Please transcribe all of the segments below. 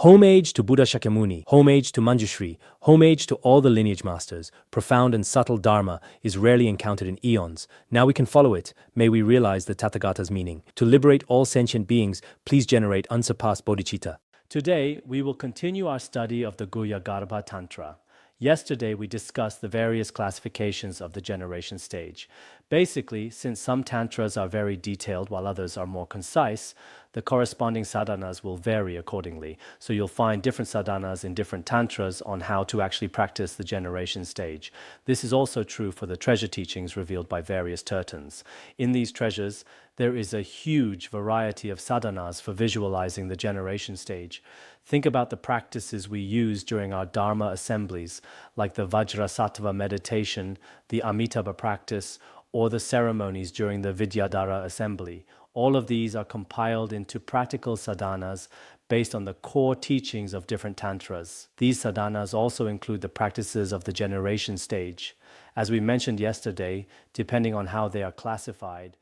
Homage to Buddha Shakyamuni, homage to Manjushri, homage to all the lineage masters. Profound and subtle dharma is rarely encountered in eons. Now we can follow it. May we realize the Tathagata's meaning. To liberate all sentient beings, please generate unsurpassed bodhicitta. Today, we will continue our study of the Guhyagarbha Tantra. Yesterday, we discussed the various classifications of the generation stage. Basically, since some tantras are very detailed while others are more concise, the corresponding sadhanas will vary accordingly. So you'll find different sadhanas in different tantras on how to actually practice the generation stage. This is also true for the treasure teachings revealed by various tertons. In these treasures, there is a huge variety of sadhanas for visualizing the generation stage. Think about the practices we use during our Dharma assemblies, like the Vajrasattva meditation, the Amitabha practice, or the ceremonies during the Vidyadhara assembly. All of these are compiled into practical sadhanas based on the core teachings of different tantras. These sadhanas also include the practices of the generation stage. As we mentioned yesterday, depending on how they are classified,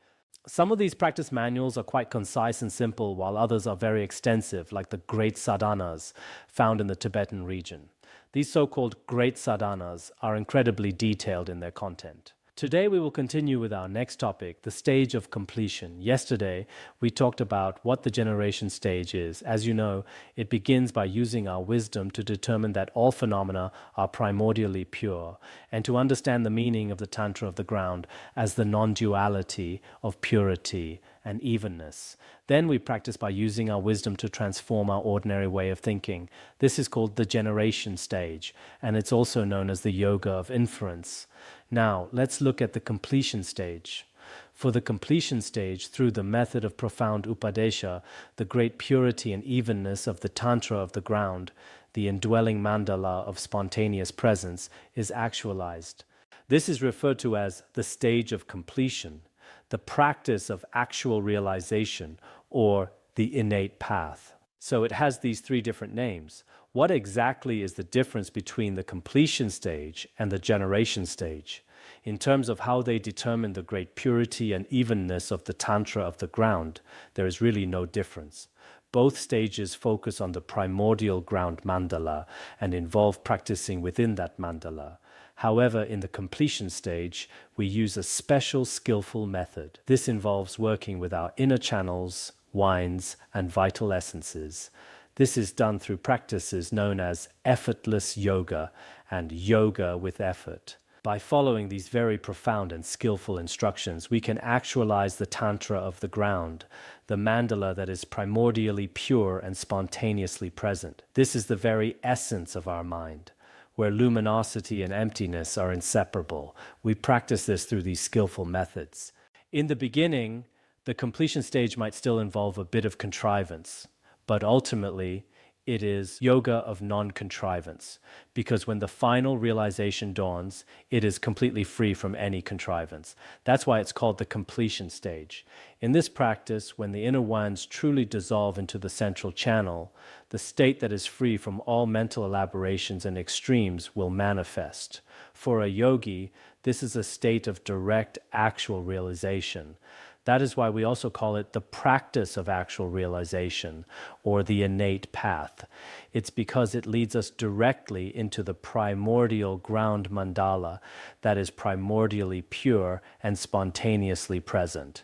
some of these practice manuals are quite concise and simple, while others are very extensive, like the great sadhanas found in the Tibetan region. These so-called great sadhanas are incredibly detailed in their content. Today we will continue with our next topic, the stage of completion. Yesterday, we talked about what the generation stage is. As you know, it begins by using our wisdom to determine that all phenomena are primordially pure, and to understand the meaning of the Tantra of the ground as the non-duality of purity and evenness. Then we practice by using our wisdom to transform our ordinary way of thinking. This is called the generation stage, and it's also known as the yoga of inference. Now, let's look at the completion stage. For the completion stage, through the method of profound upadesha, the great purity and evenness of the Tantra of the ground, the indwelling mandala of spontaneous presence, is actualized. This is referred to as the stage of completion, the practice of actual realization, or the innate path. So it has these three different names. What exactly is the difference between the completion stage and the generation stage? In terms of how they determine the great purity and evenness of the Tantra of the ground, there is really no difference. Both stages focus on the primordial ground mandala and involve practicing within that mandala. However, in the completion stage, we use a special skillful method. This involves working with our inner channels, winds, and vital essences. This is done through practices known as effortless yoga and yoga with effort. By following these very profound and skillful instructions, we can actualize the Tantra of the ground, the mandala that is primordially pure and spontaneously present. This is the very essence of our mind, where luminosity and emptiness are inseparable. We practice this through these skillful methods. In the beginning, the completion stage might still involve a bit of contrivance, but ultimately, it is yoga of non-contrivance, because when the final realization dawns, it is completely free from any contrivance. That's why it's called the completion stage. In this practice, when the inner winds truly dissolve into the central channel, the state that is free from all mental elaborations and extremes will manifest. For a yogi, this is a state of direct, actual realization. That is why we also call it the practice of actual realization, or the innate path. It's because it leads us directly into the primordial ground mandala that is primordially pure and spontaneously present.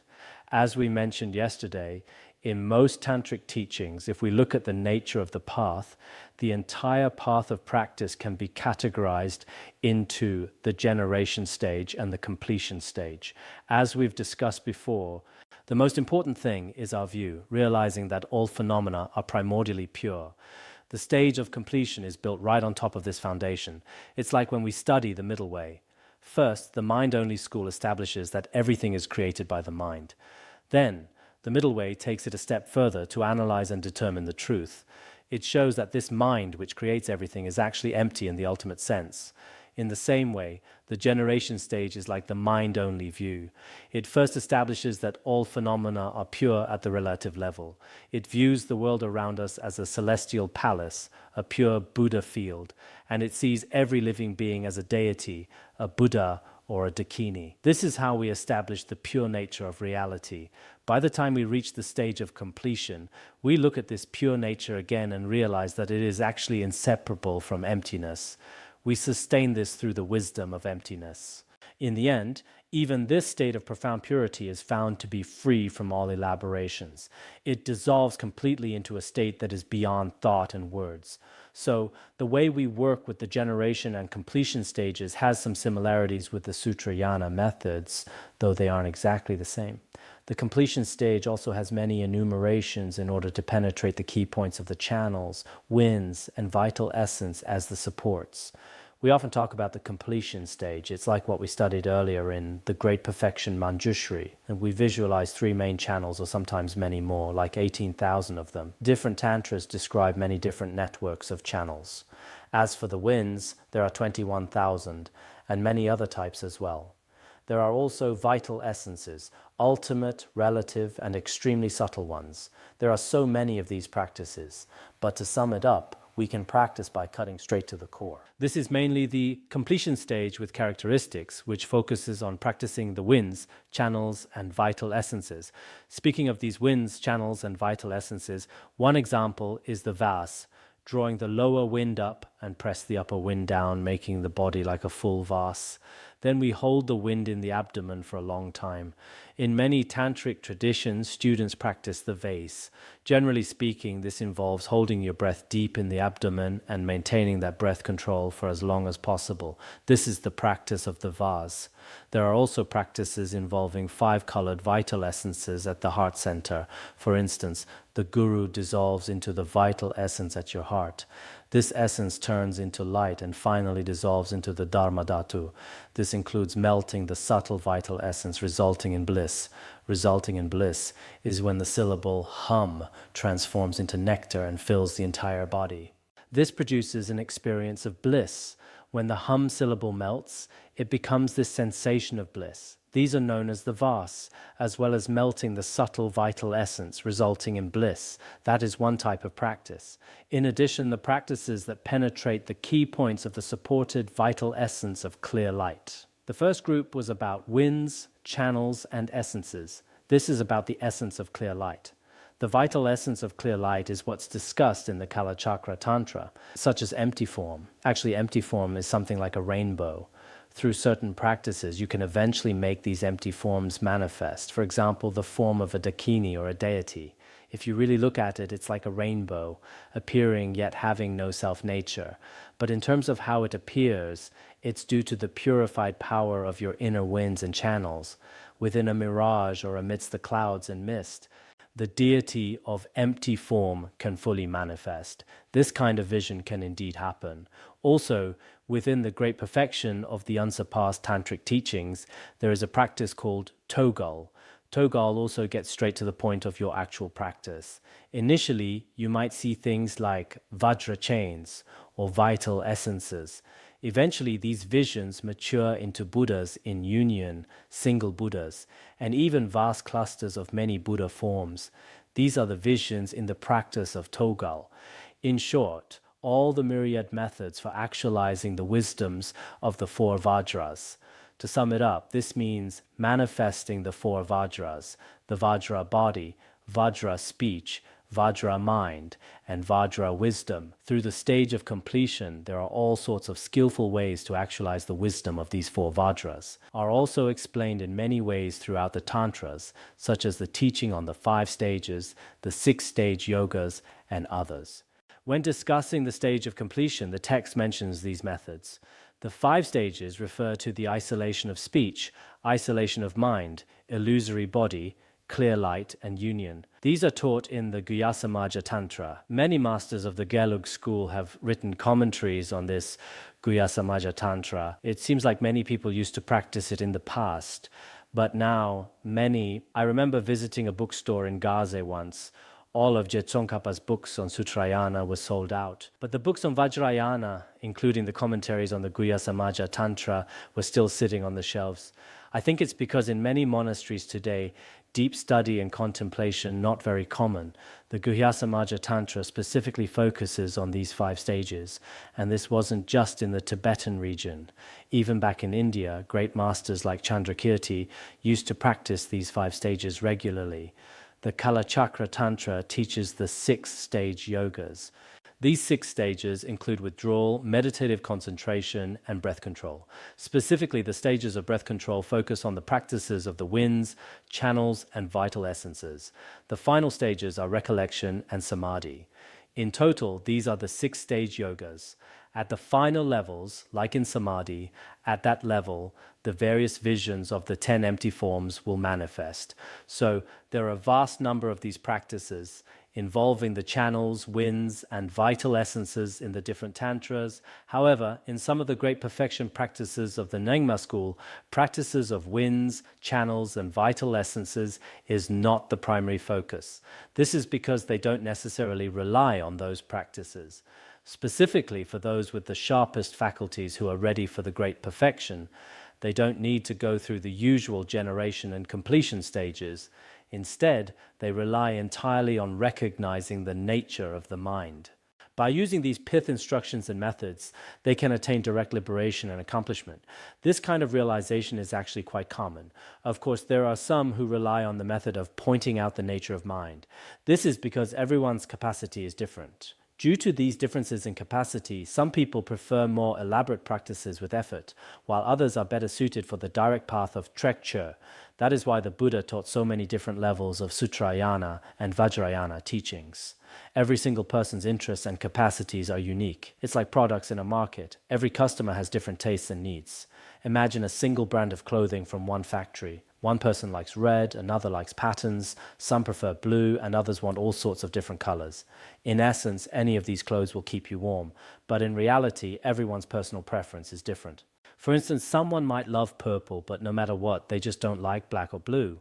As we mentioned yesterday, in most tantric teachings, if we look at the nature of the path, the entire path of practice can be categorized into the generation stage and the completion stage. As we've discussed before, the most important thing is our view, realizing that all phenomena are primordially pure. The stage of completion is built right on top of this foundation. It's like when we study the middle way. First, the mind-only school establishes that everything is created by the mind. Then, the middle way takes it a step further to analyze and determine the truth. It shows that this mind which creates everything is actually empty in the ultimate sense. In the same way, the generation stage is like the mind-only view. It first establishes that all phenomena are pure at the relative level. It views the world around us as a celestial palace, a pure Buddha field, and it sees every living being as a deity, a Buddha, or a dakini. This is how we establish the pure nature of reality. By the time we reach the stage of completion, we look at this pure nature again and realize that it is actually inseparable from emptiness. We sustain this through the wisdom of emptiness. In the end, even this state of profound purity is found to be free from all elaborations. It dissolves completely into a state that is beyond thought and words. So the way we work with the generation and completion stages has some similarities with the Sutrayana methods, though they aren't exactly the same. The completion stage also has many enumerations in order to penetrate the key points of the channels, winds, and vital essence as the supports. We often talk about the completion stage. It's like what we studied earlier in the Great Perfection Manjushri, and we visualize 3 main channels, or sometimes many more, like 18,000 of them. Different tantras describe many different networks of channels. As for the winds, there are 21,000, and many other types as well. There are also vital essences, ultimate, relative, and extremely subtle ones. There are so many of these practices, but to sum it up, we can practice by cutting straight to the core. This is mainly the completion stage with characteristics, which focuses on practicing the winds, channels, and vital essences. Speaking of these winds, channels, and vital essences, one example is the vas, drawing the lower wind up and press the upper wind down, making the body like a full vase. Then we hold the wind in the abdomen for a long time. In many tantric traditions, students practice the vase. Generally speaking, this involves holding your breath deep in the abdomen and maintaining that breath control for as long as possible. This is the practice of the vase. There are also practices involving 5-colored vital essences at the heart center. For instance, the guru dissolves into the vital essence at your heart. This essence turns into light and finally dissolves into the Dharma Dhatu. This includes melting the subtle vital essence, resulting in bliss. Resulting in bliss is when the syllable hum transforms into nectar and fills the entire body. This produces an experience of bliss. When the hum syllable melts, it becomes this sensation of bliss. These are known as the vas, as well as melting the subtle vital essence, resulting in bliss. That is one type of practice. In addition, the practices that penetrate the key points of the supported vital essence of clear light. The first group was about winds, channels, and essences. This is about the essence of clear light. The vital essence of clear light is what's discussed in the Kalachakra Tantra, such as empty form. Actually, empty form is something like a rainbow. Through certain practices, you can eventually make these empty forms manifest. For example, the form of a dakini or a deity. If you really look at it, it's like a rainbow, appearing yet having no self-nature. But in terms of how it appears, it's due to the purified power of your inner winds and channels. Within a mirage or amidst the clouds and mist, the deity of empty form can fully manifest. This kind of vision can indeed happen. Also, within the great perfection of the unsurpassed tantric teachings, there is a practice called Togul. Togul also gets straight to the point of your actual practice. Initially, you might see things like Vajra chains or vital essences. Eventually, these visions mature into Buddhas in union, single Buddhas, and even vast clusters of many Buddha forms. These are the visions in the practice of Togul. In short, all the myriad methods for actualizing the wisdoms of the 4 Vajras. To sum it up, this means manifesting the 4 Vajras, the Vajra body, Vajra speech, Vajra mind, and Vajra wisdom. Through the stage of completion, there are all sorts of skillful ways to actualize the wisdom of these 4 Vajras, are also explained in many ways throughout the Tantras, such as the teaching on the 5 stages, the 6-stage yogas, and others. When discussing the stage of completion, the text mentions these methods. The 5 stages refer to the isolation of speech, isolation of mind, illusory body, clear light, and union. These are taught in the Guhyasamaja Tantra. Many masters of the Gelug school have written commentaries on this Guhyasamaja Tantra. It seems like many people used to practice it in the past, but now I remember visiting a bookstore in Gaze once. All of Tsongkhapa's books on Sutrayana were sold out. But the books on Vajrayana, including the commentaries on the Guhyasamaja Tantra, were still sitting on the shelves. I think it's because in many monasteries today, deep study and contemplation not very common. The Guhyasamaja Tantra specifically focuses on these 5 stages, and this wasn't just in the Tibetan region. Even back in India, great masters like Chandrakirti used to practice these 5 stages regularly. The Kalachakra Tantra teaches the 6-stage yogas. These 6 stages include withdrawal, meditative concentration, and breath control. Specifically, the stages of breath control focus on the practices of the winds, channels, and vital essences. The final stages are recollection and samadhi. In total, these are the 6-stage yogas. At the final levels, like in samadhi, at that level, the various visions of the 10 empty forms will manifest. So there are a vast number of these practices involving the channels, winds, and vital essences in the different tantras. However, in some of the great perfection practices of the Nyingma school, practices of winds, channels, and vital essences is not the primary focus. This is because they don't necessarily rely on those practices. Specifically for those with the sharpest faculties who are ready for the great perfection, they don't need to go through the usual generation and completion stages. Instead, they rely entirely on recognizing the nature of the mind. By using these pith instructions and methods, they can attain direct liberation and accomplishment. This kind of realization is actually quite common. Of course, there are some who rely on the method of pointing out the nature of mind. This is because everyone's capacity is different. Due to these differences in capacity, some people prefer more elaborate practices with effort, while others are better suited for the direct path of trekchö. That is why the Buddha taught so many different levels of Sutrayana and Vajrayana teachings. Every single person's interests and capacities are unique. It's like products in a market. Every customer has different tastes and needs. Imagine a single brand of clothing from one factory. One person likes red, another likes patterns, some prefer blue, and others want all sorts of different colors. In essence, any of these clothes will keep you warm, but in reality, everyone's personal preference is different. For instance, someone might love purple, but no matter what, they just don't like black or blue.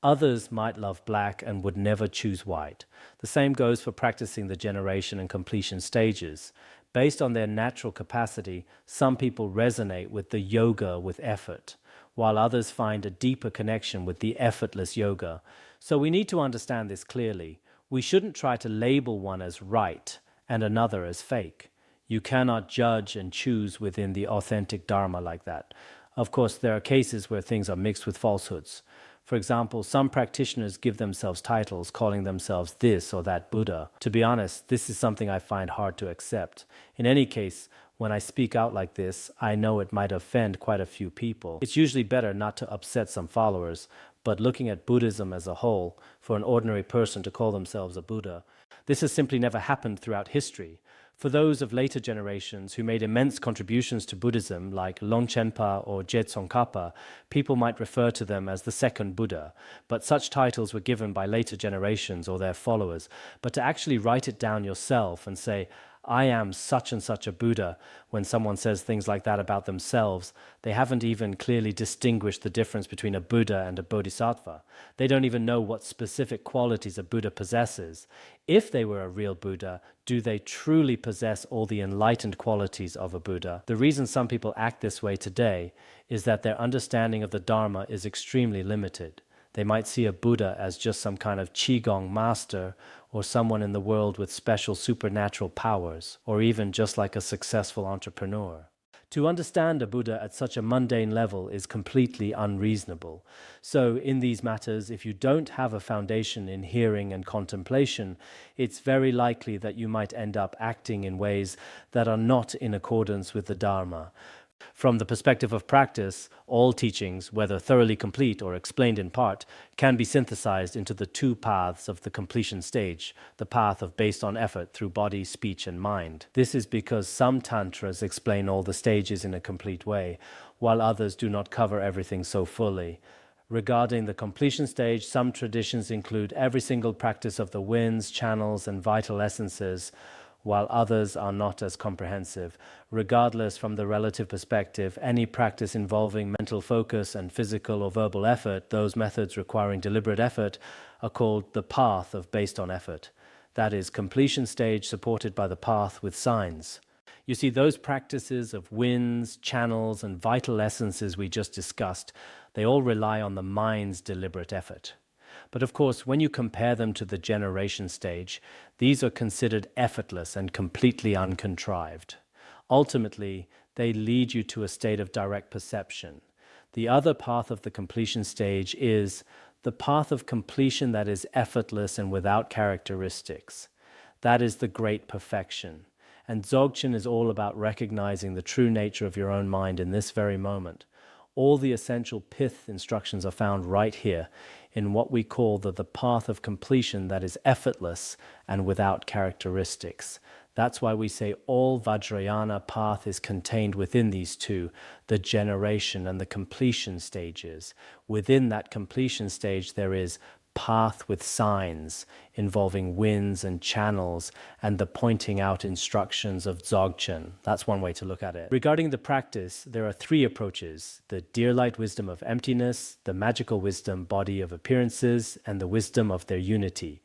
Others might love black and would never choose white. The same goes for practicing the generation and completion stages. Based on their natural capacity, some people resonate with the yoga with effort, while others find a deeper connection with the effortless yoga. So we need to understand this clearly. We shouldn't try to label one as right and another as fake. You cannot judge and choose within the authentic Dharma like that. Of course, there are cases where things are mixed with falsehoods. For example, some practitioners give themselves titles, calling themselves this or that Buddha. To be honest, this is something I find hard to accept. In any case, when I speak out like this, I know it might offend quite a few people. It's usually better not to upset some followers, but looking at Buddhism as a whole, for an ordinary person to call themselves a Buddha, this has simply never happened throughout history. For those of later generations who made immense contributions to Buddhism, like Longchenpa or Je Tsongkhapa, people might refer to them as the second Buddha, but such titles were given by later generations or their followers. But to actually write it down yourself and say, I am such and such a Buddha, when someone says things like that about themselves, they haven't even clearly distinguished the difference between a Buddha and a Bodhisattva. They don't even know what specific qualities a Buddha possesses. If they were a real Buddha, do they truly possess all the enlightened qualities of a Buddha? The reason some people act this way today is that their understanding of the Dharma is extremely limited. They might see a Buddha as just some kind of Qigong master or someone in the world with special supernatural powers, or even just like a successful entrepreneur. To understand a Buddha at such a mundane level is completely unreasonable. So in these matters, if you don't have a foundation in hearing and contemplation, it's very likely that you might end up acting in ways that are not in accordance with the Dharma. From the perspective of practice, all teachings, whether thoroughly complete or explained in part, can be synthesized into the 2 paths of the completion stage, the path of based on effort through body, speech, and mind. This is because some tantras explain all the stages in a complete way, while others do not cover everything so fully. Regarding the completion stage, some traditions include every single practice of the winds, channels, and vital essences, while others are not as comprehensive. Regardless from the relative perspective, any practice involving mental focus and physical or verbal effort, those methods requiring deliberate effort, are called the path of based on effort. That is, completion stage supported by the path with signs. You see, those practices of winds, channels, and vital essences we just discussed, They all rely on the mind's deliberate effort. But of course, when you compare them to the generation stage, these are considered effortless and completely uncontrived. Ultimately, they lead you to a state of direct perception. The other path of the completion stage is the path of completion that is effortless and without characteristics. That is the great perfection. And Dzogchen is all about recognizing the true nature of your own mind in this very moment. All the essential pith instructions are found right here in what we call the path of completion that is effortless and without characteristics. That's why we say all Vajrayana path is contained within these two, the generation and the completion stages. Within that completion stage, there is path with signs involving winds and channels and the pointing out instructions of Dzogchen. That's one way to look at it. Regarding the practice, there are three approaches: the dear light wisdom of emptiness, the magical wisdom body of appearances, and the wisdom of their unity.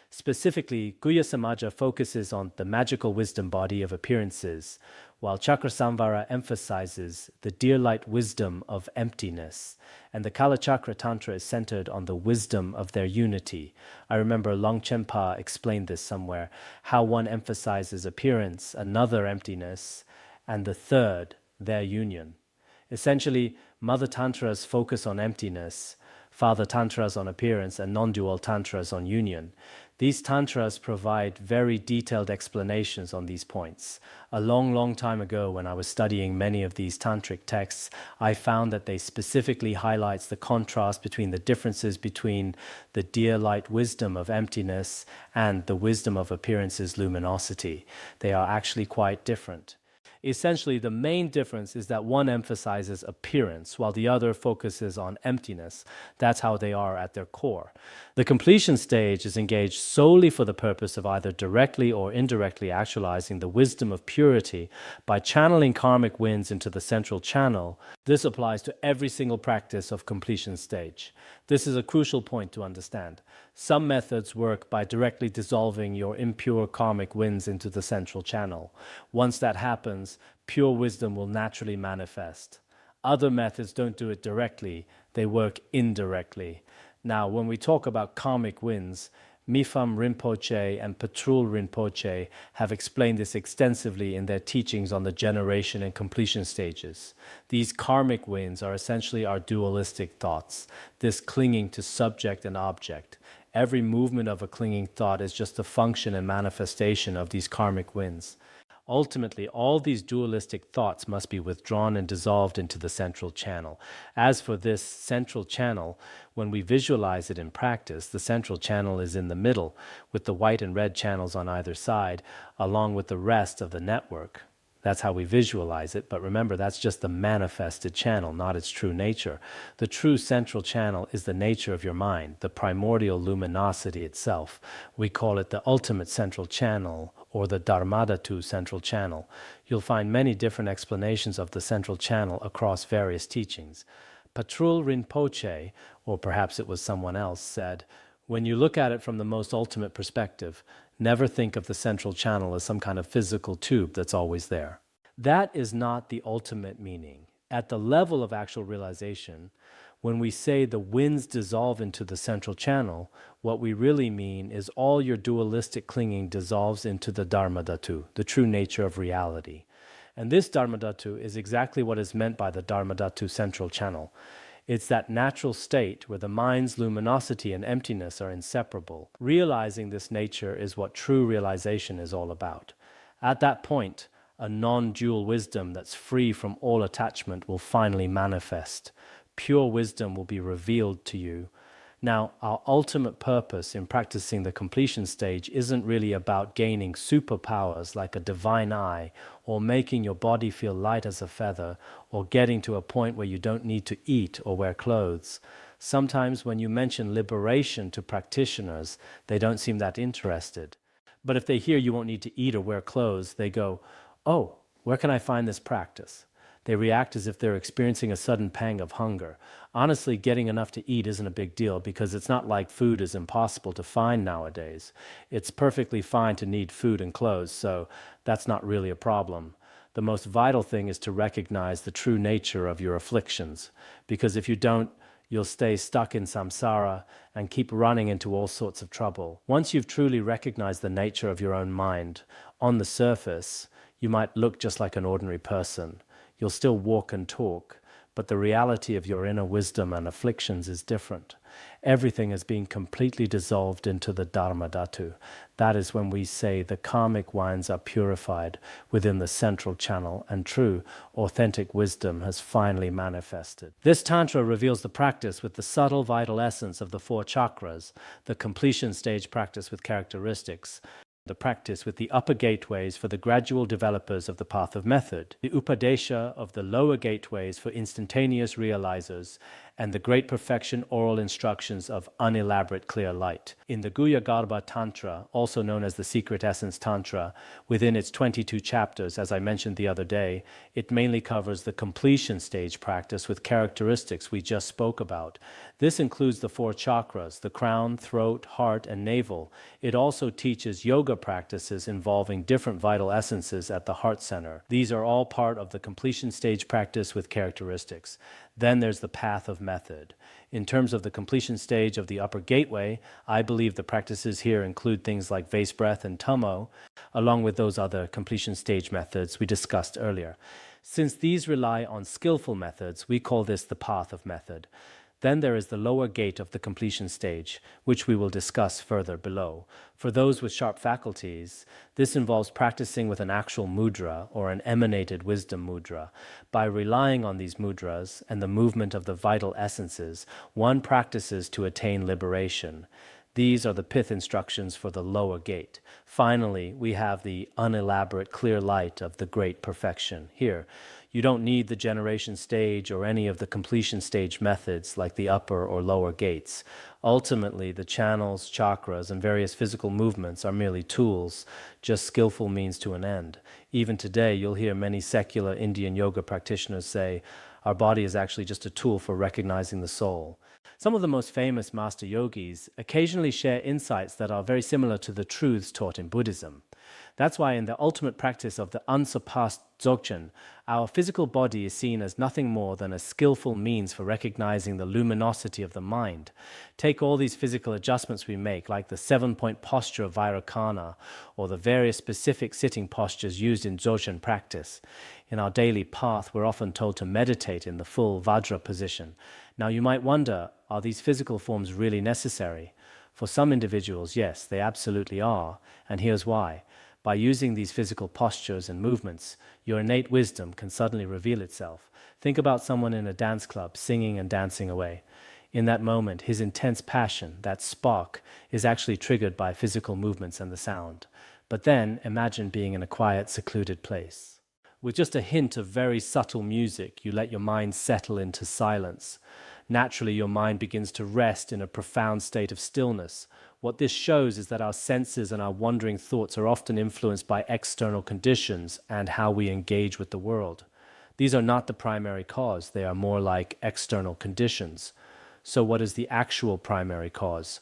Specifically, Guhya Samaja focuses on the magical wisdom body of appearances, while Chakrasamvara emphasizes the dear light wisdom of emptiness, and the Kalachakra Tantra is centered on the wisdom of their unity. I remember Longchenpa explained this somewhere, how one emphasizes appearance, another emptiness, and the third, their union. Essentially, Mother Tantras focus on emptiness, Father Tantras on appearance, and non-dual Tantras on union. These Tantras provide very detailed explanations on these points. A long time ago, when I was studying many of these tantric texts, I found that they specifically highlights the contrast between the differences between the dear light wisdom of emptiness and the wisdom of appearances luminosity. They are actually quite different. Essentially, the main difference is that one emphasizes appearance while the other focuses on emptiness. That's how they are at their core. The completion stage is engaged solely for the purpose of either directly or indirectly actualizing the wisdom of purity by channeling karmic winds into the central channel. This applies to every single practice of completion stage. This is a crucial point to understand. Some methods work by directly dissolving your impure karmic winds into the central channel. Once that happens, pure wisdom will naturally manifest. Other methods don't do it directly, they work indirectly. Now, when we talk about karmic winds, Mipham Rinpoche and Patrul Rinpoche have explained this extensively in their teachings on the generation and completion stages. These karmic winds are essentially our dualistic thoughts, this clinging to subject and object. Every movement of a clinging thought is just a function and manifestation of these karmic winds. Ultimately, all these dualistic thoughts must be withdrawn and dissolved into the central channel. As for this central channel, when we visualize it in practice, the central channel is in the middle, with the white and red channels on either side, along with the rest of the network. That's how we visualize it, but remember, that's just the manifested channel, not its true nature. The true central channel is the nature of your mind, the primordial luminosity itself. We call it the ultimate central channel, or the Dharmadhatu central channel. You'll find many different explanations of the central channel across various teachings. Patrul Rinpoche, or perhaps it was someone else, said, when you look at it from the most ultimate perspective, never think of the central channel as some kind of physical tube that's always there. That is not the ultimate meaning. At the level of actual realization, when we say the winds dissolve into the central channel, what we really mean is all your dualistic clinging dissolves into the Dharmadhatu, the true nature of reality. And this Dharmadhatu is exactly what is meant by the Dharmadhatu central channel. It's that natural state where the mind's luminosity and emptiness are inseparable. Realizing this nature is what true realization is all about. At that point, a non-dual wisdom that's free from all attachment will finally manifest. Pure wisdom will be revealed to you. Now, our ultimate purpose in practicing the completion stage isn't really about gaining superpowers like a divine eye, or making your body feel light as a feather, or getting to a point where you don't need to eat or wear clothes. Sometimes when you mention liberation to practitioners, they don't seem that interested. But if they hear you won't need to eat or wear clothes, they go, "Oh, where can I find this practice?" They react as if they're experiencing a sudden pang of hunger. Honestly, getting enough to eat isn't a big deal because it's not like food is impossible to find nowadays. It's perfectly fine to need food and clothes, so that's not really a problem. The most vital thing is to recognize the true nature of your afflictions, because if you don't, you'll stay stuck in samsara and keep running into all sorts of trouble. Once you've truly recognized the nature of your own mind, on the surface, you might look just like an ordinary person. You'll still walk and talk, but the reality of your inner wisdom and afflictions is different. Everything is being completely dissolved into the Dharma Dhatu. That is when we say the karmic winds are purified within the central channel and true, authentic wisdom has finally manifested. This Tantra reveals the practice with the subtle vital essence of the 4 chakras, the completion stage practice with characteristics, the practice with the upper gateways for the gradual developers of the path of method, the upadesha of the lower gateways for instantaneous realizers, and the great perfection oral instructions of unelaborate clear light. In the Guhyagarbha Tantra, also known as the Secret Essence Tantra, within its 22 chapters, as I mentioned the other day, it mainly covers the completion stage practice with characteristics we just spoke about. This includes the 4 chakras, the crown, throat, heart, and navel. It also teaches yoga practices involving different vital essences at the heart center. These are all part of the completion stage practice with characteristics. Then there's the path of method. In terms of the completion stage of the upper gateway, I believe the practices here include things like vase breath and tummo, along with those other completion stage methods we discussed earlier. Since these rely on skillful methods, we call this the path of method. Then there is the lower gate of the completion stage, which we will discuss further below. For those with sharp faculties, this involves practicing with an actual mudra or an emanated wisdom mudra. By relying on these mudras and the movement of the vital essences, one practices to attain liberation. These are the pith instructions for the lower gate. Finally, we have the unelaborate clear light of the great perfection. Here, you don't need the generation stage or any of the completion stage methods like the upper or lower gates. Ultimately, the channels, chakras, and various physical movements are merely tools, just skillful means to an end. Even today, you'll hear many secular Indian yoga practitioners say, our body is actually just a tool for recognizing the soul. Some of the most famous master yogis occasionally share insights that are very similar to the truths taught in Buddhism. That's why in the ultimate practice of the unsurpassed Dzogchen, our physical body is seen as nothing more than a skillful means for recognizing the luminosity of the mind. Take all these physical adjustments we make, like the 7-point posture of Vairocana, or the various specific sitting postures used in Dzogchen practice. In our daily path, we're often told to meditate in the full Vajra position. Now you might wonder, are these physical forms really necessary? For some individuals, yes, they absolutely are, and here's why. By using these physical postures and movements, your innate wisdom can suddenly reveal itself. Think about someone in a dance club singing and dancing away. In that moment, his intense passion, that spark, is actually triggered by physical movements and the sound. But then, imagine being in a quiet, secluded place. With just a hint of very subtle music, you let your mind settle into silence. Naturally, your mind begins to rest in a profound state of stillness. What this shows is that our senses and our wandering thoughts are often influenced by external conditions and how we engage with the world. These are not the primary cause, they are more like external conditions. So what is the actual primary cause?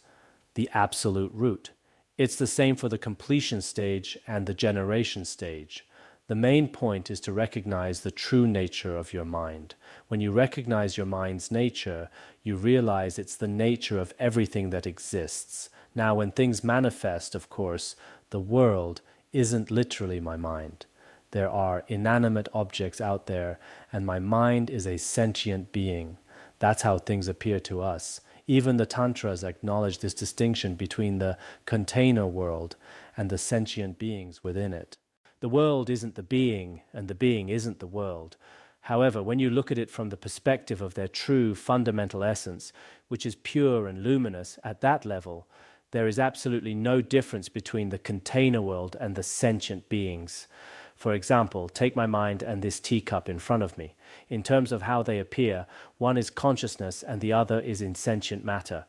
The absolute root. It's the same for the completion stage and the generation stage. The main point is to recognize the true nature of your mind. When you recognize your mind's nature, you realize it's the nature of everything that exists. Now, when things manifest, of course, the world isn't literally my mind. There are inanimate objects out there, and my mind is a sentient being. That's how things appear to us. Even the Tantras acknowledge this distinction between the container world and the sentient beings within it. The world isn't the being, and the being isn't the world. However, when you look at it from the perspective of their true fundamental essence, which is pure and luminous at that level, there is absolutely no difference between the container world and the sentient beings. For example, take my mind and this teacup in front of me. In terms of how they appear, one is consciousness and the other is insentient matter.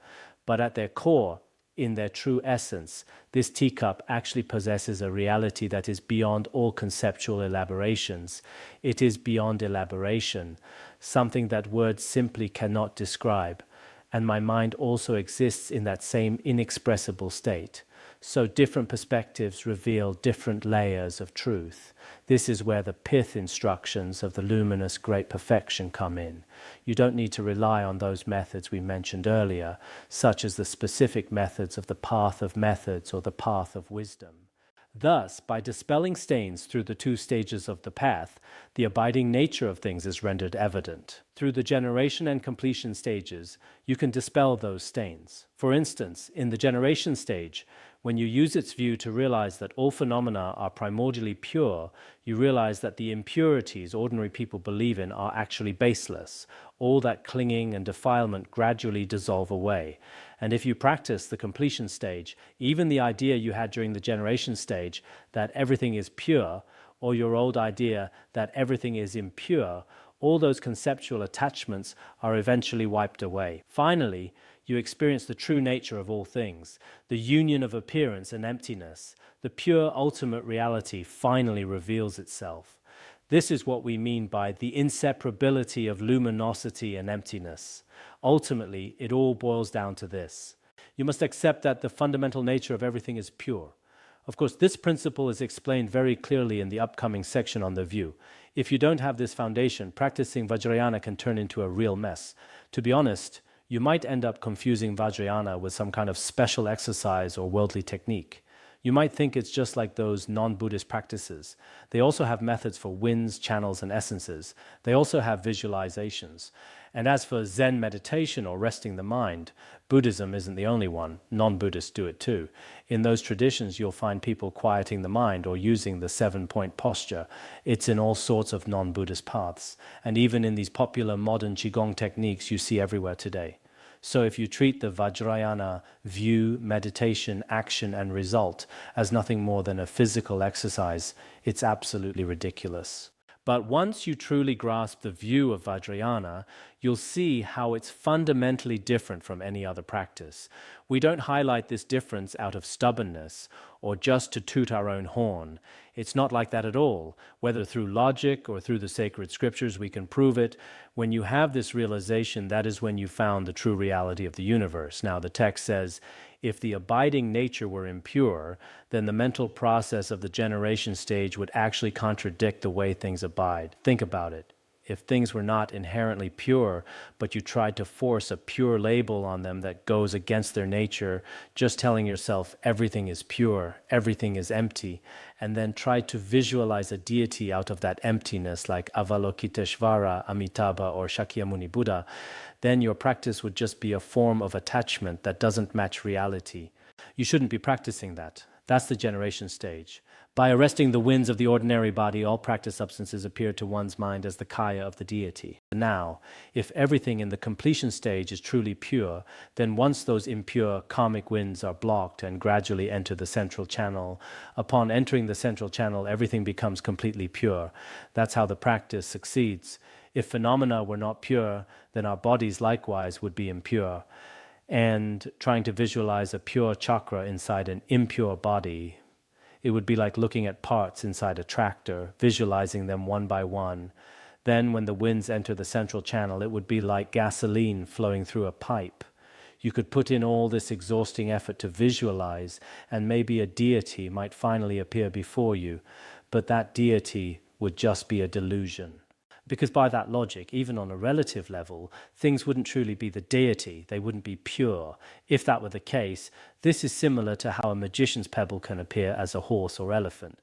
But at their core, in their true essence, this teacup actually possesses a reality that is beyond all conceptual elaborations. It is beyond elaboration, something that words simply cannot describe. And my mind also exists in that same inexpressible state. So different perspectives reveal different layers of truth. This is where the pith instructions of the luminous great perfection come in. You don't need to rely on those methods we mentioned earlier, such as the specific methods of the path of methods or the path of wisdom. Thus, by dispelling stains through the two stages of the path, the abiding nature of things is rendered evident. Through the generation and completion stages, you can dispel those stains. For instance, in the generation stage, when you use its view to realize that all phenomena are primordially pure, you realize that the impurities ordinary people believe in are actually baseless. All that clinging and defilement gradually dissolve away. And if you practice the completion stage, even the idea you had during the generation stage that everything is pure, or your old idea that everything is impure, all those conceptual attachments are eventually wiped away. Finally, you experience the true nature of all things, the union of appearance and emptiness. The pure ultimate reality finally reveals itself. This is what we mean by the inseparability of luminosity and emptiness. Ultimately, it all boils down to this. You must accept that the fundamental nature of everything is pure. Of course, this principle is explained very clearly in the upcoming section on the view. If you don't have this foundation, practicing Vajrayana can turn into a real mess. To be honest, you might end up confusing Vajrayana with some kind of special exercise or worldly technique. You might think it's just like those non-Buddhist practices. They also have methods for winds, channels, and essences. They also have visualizations. And as for Zen meditation or resting the mind, Buddhism isn't the only one. Non-Buddhists do it too. In those traditions, you'll find people quieting the mind or using the 7-point posture. It's in all sorts of non-Buddhist paths. And even in these popular modern Qigong techniques you see everywhere today. So if you treat the Vajrayana view, meditation, action, and result as nothing more than a physical exercise, it's absolutely ridiculous. But once you truly grasp the view of Vajrayana, you'll see how it's fundamentally different from any other practice. We don't highlight this difference out of stubbornness or just to toot our own horn. It's not like that at all. Whether through logic or through the sacred scriptures, we can prove it. When you have this realization, that is when you found the true reality of the universe. Now, the text says, if the abiding nature were impure, then the mental process of the generation stage would actually contradict the way things abide. Think about it. If things were not inherently pure, but you tried to force a pure label on them that goes against their nature, just telling yourself everything is pure, everything is empty, and then tried to visualize a deity out of that emptiness like Avalokiteshvara, Amitabha, or Shakyamuni Buddha, then your practice would just be a form of attachment that doesn't match reality. You shouldn't be practicing that. That's the generation stage. By arresting the winds of the ordinary body, all practice substances appear to one's mind as the kaya of the deity. Now, if everything in the completion stage is truly pure, then once those impure karmic winds are blocked and gradually enter the central channel, upon entering the central channel, everything becomes completely pure. That's how the practice succeeds. If phenomena were not pure, then our bodies likewise would be impure. And trying to visualize a pure chakra inside an impure body, it would be like looking at parts inside a tractor, visualizing them one by one. Then when the winds enter the central channel, it would be like gasoline flowing through a pipe. You could put in all this exhausting effort to visualize, and maybe a deity might finally appear before you, but that deity would just be a delusion. Because by that logic, even on a relative level, things wouldn't truly be the deity, they wouldn't be pure. If that were the case, this is similar to how a magician's pebble can appear as a horse or elephant.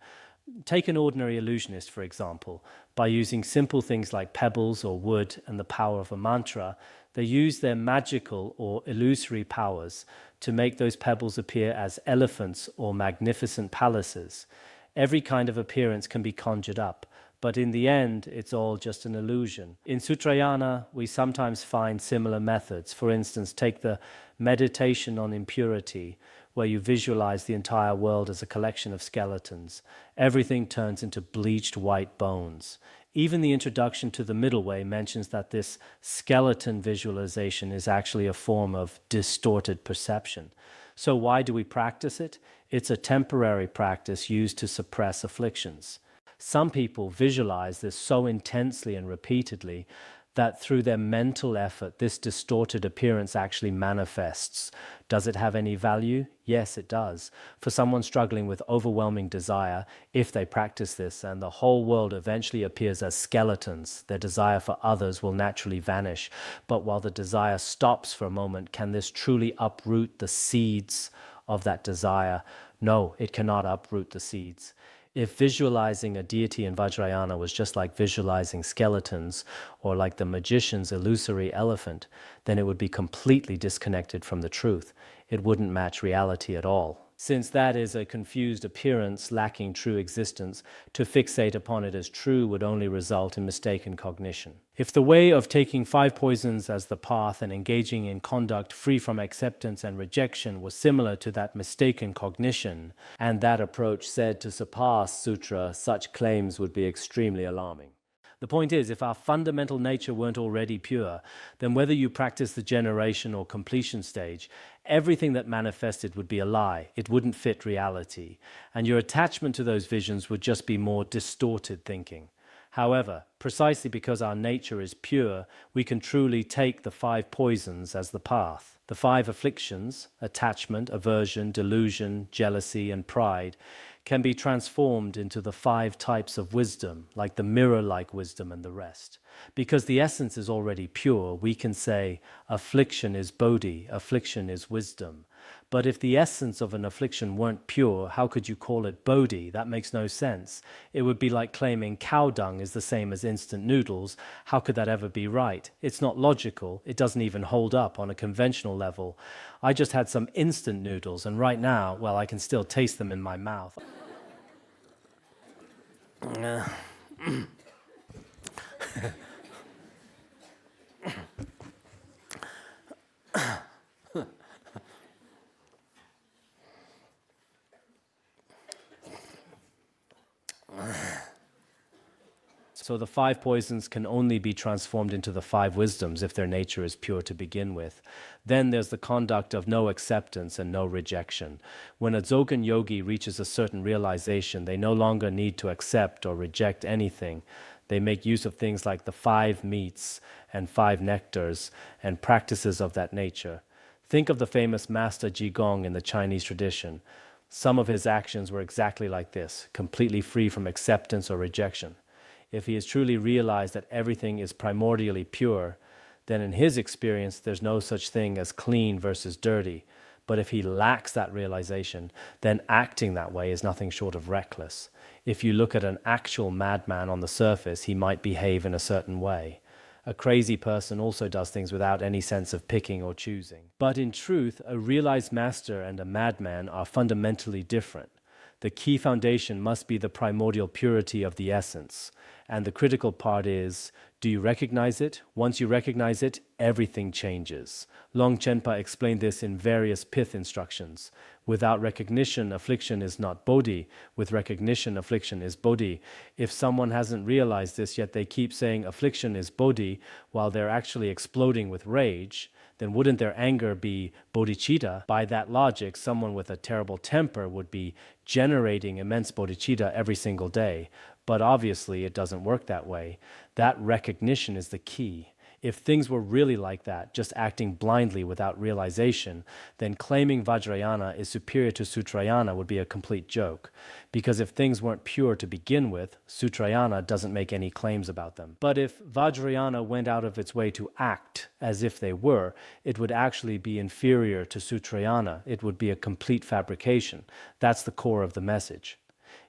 Take an ordinary illusionist, for example. By using simple things like pebbles or wood and the power of a mantra, they use their magical or illusory powers to make those pebbles appear as elephants or magnificent palaces. Every kind of appearance can be conjured up, but in the end, it's all just an illusion. In Sutrayana, we sometimes find similar methods. For instance, take the meditation on impurity, where you visualize the entire world as a collection of skeletons. Everything turns into bleached white bones. Even the introduction to the Middle Way mentions that this skeleton visualization is actually a form of distorted perception. So why do we practice it? It's a temporary practice used to suppress afflictions. Some people visualize this so intensely and repeatedly that through their mental effort, this distorted appearance actually manifests. Does it have any value? Yes, it does. For someone struggling with overwhelming desire, if they practice this and the whole world eventually appears as skeletons, their desire for others will naturally vanish. But while the desire stops for a moment, can this truly uproot the seeds of that desire? No, it cannot uproot the seeds. If visualizing a deity in Vajrayana was just like visualizing skeletons or like the magician's illusory elephant, then it would be completely disconnected from the truth. It wouldn't match reality at all. Since that is a confused appearance lacking true existence, to fixate upon it as true would only result in mistaken cognition. If the way of taking 5 poisons as the path and engaging in conduct free from acceptance and rejection was similar to that mistaken cognition, and that approach said to surpass sutra, such claims would be extremely alarming. The point is, if our fundamental nature weren't already pure, then whether you practice the generation or completion stage, everything that manifested would be a lie. It wouldn't fit reality. And your attachment to those visions would just be more distorted thinking. However, precisely because our nature is pure, we can truly take the 5 poisons as the path. The 5 afflictions, attachment, aversion, delusion, jealousy, and pride, can be transformed into the 5 types of wisdom, like the mirror-like wisdom and the rest. Because the essence is already pure, we can say, affliction is bodhi, affliction is wisdom. But if the essence of an affliction weren't pure, how could you call it bodhi? That makes no sense. It would be like claiming cow dung is the same as instant noodles. How could that ever be right? It's not logical. It doesn't even hold up on a conventional level. I just had some instant noodles, and right now, well, I can still taste them in my mouth. So the 5 poisons can only be transformed into the 5 wisdoms if their nature is pure to begin with. Then there's the conduct of no acceptance and no rejection. When a Dzogchen yogi reaches a certain realization, they no longer need to accept or reject anything. They make use of things like the 5 meats and 5 nectars and practices of that nature. Think of the famous Master Jigong in the Chinese tradition. Some of his actions were exactly like this, completely free from acceptance or rejection. If he has truly realized that everything is primordially pure, then in his experience there's no such thing as clean versus dirty. But if he lacks that realization, then acting that way is nothing short of reckless. If you look at an actual madman on the surface, he might behave in a certain way. A crazy person also does things without any sense of picking or choosing. But in truth, a realized master and a madman are fundamentally different. The key foundation must be the primordial purity of the essence. And the critical part is, do you recognize it? Once you recognize it, everything changes. Longchenpa explained this in various pith instructions. Without recognition, affliction is not bodhi. With recognition, affliction is bodhi. If someone hasn't realized this, yet they keep saying affliction is bodhi while they're actually exploding with rage, then wouldn't their anger be bodhicitta? By that logic, someone with a terrible temper would be generating immense bodhicitta every single day. But obviously it doesn't work that way. That recognition is the key. If things were really like that, just acting blindly without realization, then claiming Vajrayana is superior to Sutrayana would be a complete joke. Because if things weren't pure to begin with, Sutrayana doesn't make any claims about them. But if Vajrayana went out of its way to act as if they were, it would actually be inferior to Sutrayana. It would be a complete fabrication. That's the core of the message.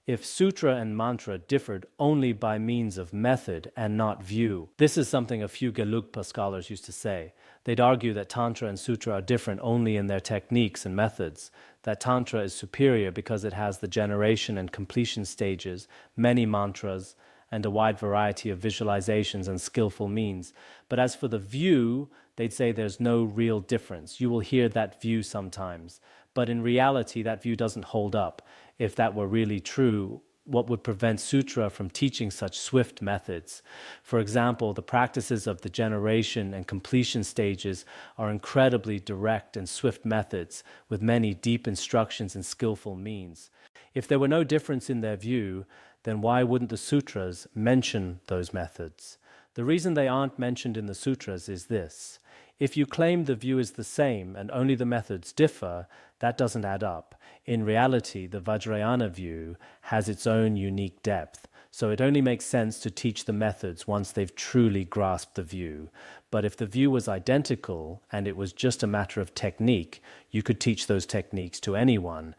If sutra and mantra differed only by means of method and not view. This is something a few Gelugpa scholars used to say. They'd argue that Tantra and Sutra are different only in their techniques and methods, that Tantra is superior because it has the generation and completion stages, many mantras, and a wide variety of visualizations and skillful means. But as for the view, they'd say there's no real difference. You will hear that view sometimes. But in reality, that view doesn't hold up. If that were really true, what would prevent Sutra from teaching such swift methods? For example, the practices of the generation and completion stages are incredibly direct and swift methods with many deep instructions and skillful means. If there were no difference in their view, then why wouldn't the sutras mention those methods? The reason they aren't mentioned in the sutras is this. If you claim the view is the same and only the methods differ, that doesn't add up. In reality, the Vajrayana view has its own unique depth, so it only makes sense to teach the methods once they've truly grasped the view. But if the view was identical and it was just a matter of technique, you could teach those techniques to anyone.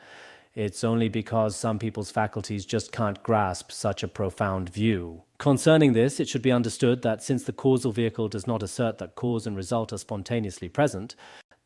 It's only because some people's faculties just can't grasp such a profound view. Concerning this, it should be understood that since the causal vehicle does not assert that cause and result are spontaneously present,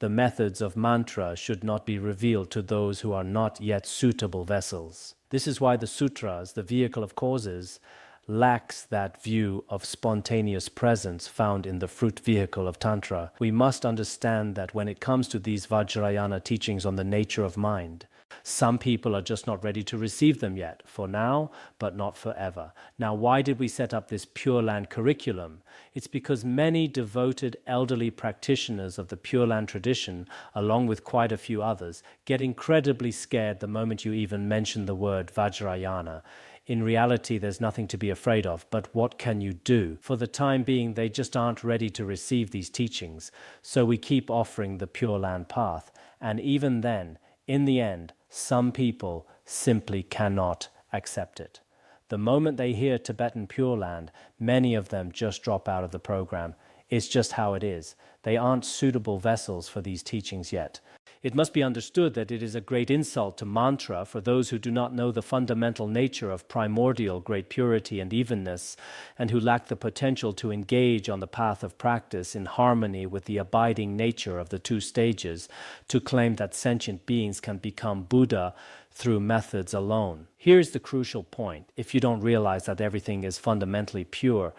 the methods of mantra should not be revealed to those who are not yet suitable vessels. This is why the sutras, the vehicle of causes, lacks that view of spontaneous presence found in the fruit vehicle of Tantra. We must understand that when it comes to these Vajrayana teachings on the nature of mind, some people are just not ready to receive them yet, for now, but not forever. Now, why did we set up this Pure Land curriculum? It's because many devoted elderly practitioners of the Pure Land tradition, along with quite a few others, get incredibly scared the moment you even mention the word Vajrayana. In reality, there's nothing to be afraid of, but what can you do? For the time being, they just aren't ready to receive these teachings, so we keep offering the Pure Land path, and even then, in the end, some people simply cannot accept it. The moment they hear Tibetan Pure Land, many of them just drop out of the program. It's just how it is. They aren't suitable vessels for these teachings yet. It must be understood that it is a great insult to mantra for those who do not know the fundamental nature of primordial great purity and evenness, and who lack the potential to engage on the path of practice in harmony with the abiding nature of the two stages, to claim that sentient beings can become Buddha through methods alone. Here's the crucial point, if you don't realize that everything is fundamentally pure,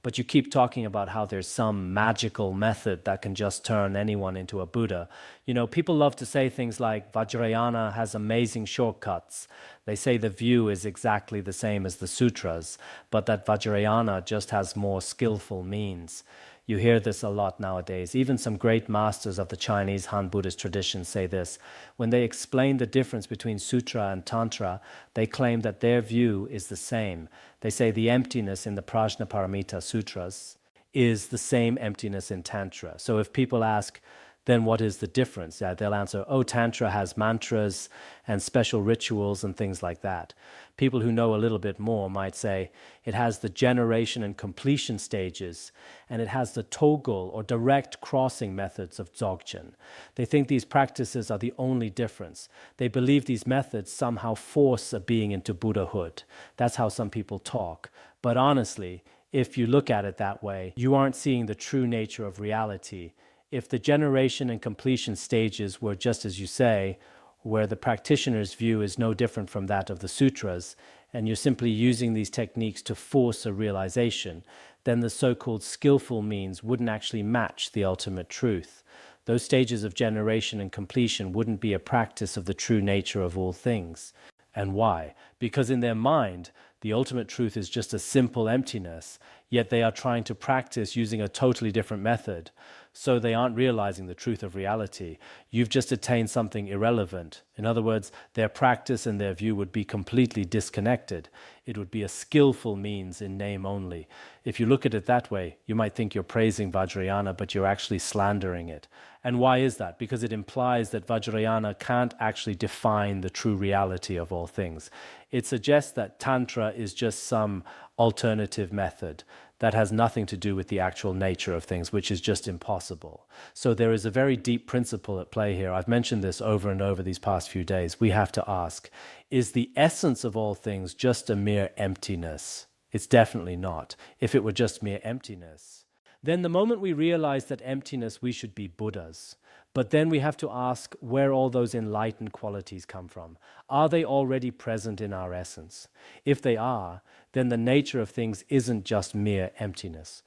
but you keep talking about how there's some magical method that can just turn anyone into a Buddha. You know, people love to say things like Vajrayana has amazing shortcuts. They say the view is exactly the same as the sutras, but that Vajrayana just has more skillful means. You hear this a lot nowadays. Even some great masters of the Chinese Han Buddhist tradition say this. When they explain the difference between Sutra and Tantra, they claim that their view is the same. They say the emptiness in the Prajnaparamita Sutras is the same emptiness in Tantra. So if people ask, then what is the difference? They'll answer, oh, Tantra has mantras and special rituals and things like that. People who know a little bit more might say it has the generation and completion stages, and it has the togul or direct crossing methods of Dzogchen. They think these practices are the only difference. They believe these methods somehow force a being into Buddhahood. That's how some people talk. But honestly, if you look at it that way, you aren't seeing the true nature of reality. If the generation and completion stages were just as you say, where the practitioner's view is no different from that of the sutras, and you're simply using these techniques to force a realization, then the so-called skillful means wouldn't actually match the ultimate truth. Those stages of generation and completion wouldn't be a practice of the true nature of all things. And why? Because in their mind, the ultimate truth is just a simple emptiness, yet they are trying to practice using a totally different method. So they aren't realizing the truth of reality. You've just attained something irrelevant. In other words, their practice and their view would be completely disconnected. It would be a skillful means in name only. If you look at it that way, you might think you're praising Vajrayana, but you're actually slandering it. And why is that? Because it implies that Vajrayana can't actually define the true reality of all things. It suggests that Tantra is just some alternative method that has nothing to do with the actual nature of things, which is just impossible. So there is a very deep principle at play here. I've mentioned this over and over these past few days. We have to ask, is the essence of all things just a mere emptiness? It's definitely not. If it were just mere emptiness, then the moment we realize that emptiness, we should be Buddhas. But then we have to ask where all those enlightened qualities come from. Are they already present in our essence? If they are, then the nature of things isn't just mere emptiness.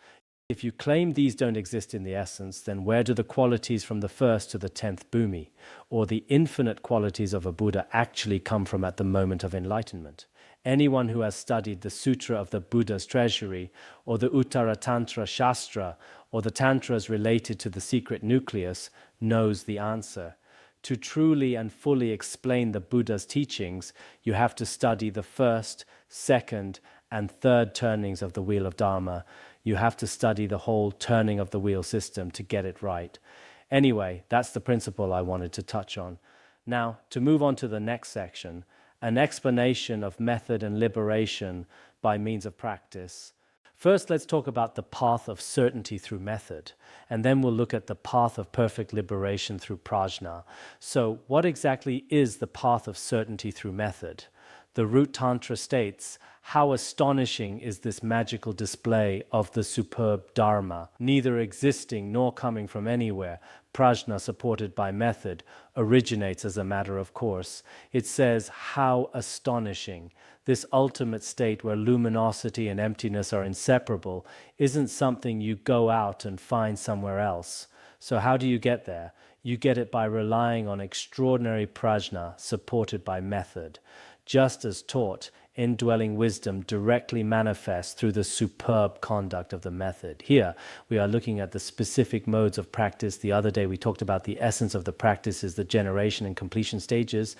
If you claim these don't exist in the essence, then where do the qualities from the first to the 10th bhumi, or the infinite qualities of a Buddha, actually come from at the moment of enlightenment? Anyone who has studied the Sutra of the Buddha's Treasury, or the Uttara Tantra Shastra, or the Tantras related to the secret nucleus, knows the answer. To truly and fully explain the Buddha's teachings, you have to study the first, second, and third turnings of the Wheel of Dharma. You have to study the whole turning of the wheel system to get it right. Anyway, that's the principle I wanted to touch on. Now, to move on to the next section, an explanation of method and liberation by means of practice. First, let's talk about the path of certainty through method, and then we'll look at the path of perfect liberation through prajna. So, what exactly is the path of certainty through method? The root Tantra states, how astonishing is this magical display of the superb Dharma, neither existing nor coming from anywhere. Prajna supported by method originates as a matter of course. It says, how astonishing. This ultimate state where luminosity and emptiness are inseparable isn't something you go out and find somewhere else. So how do you get there? You get it by relying on extraordinary prajna supported by method. Just as taught, indwelling wisdom directly manifests through the superb conduct of the method. Here, we are looking at the specific modes of practice. The other day, we talked about the essence of the practice is the generation and completion stages.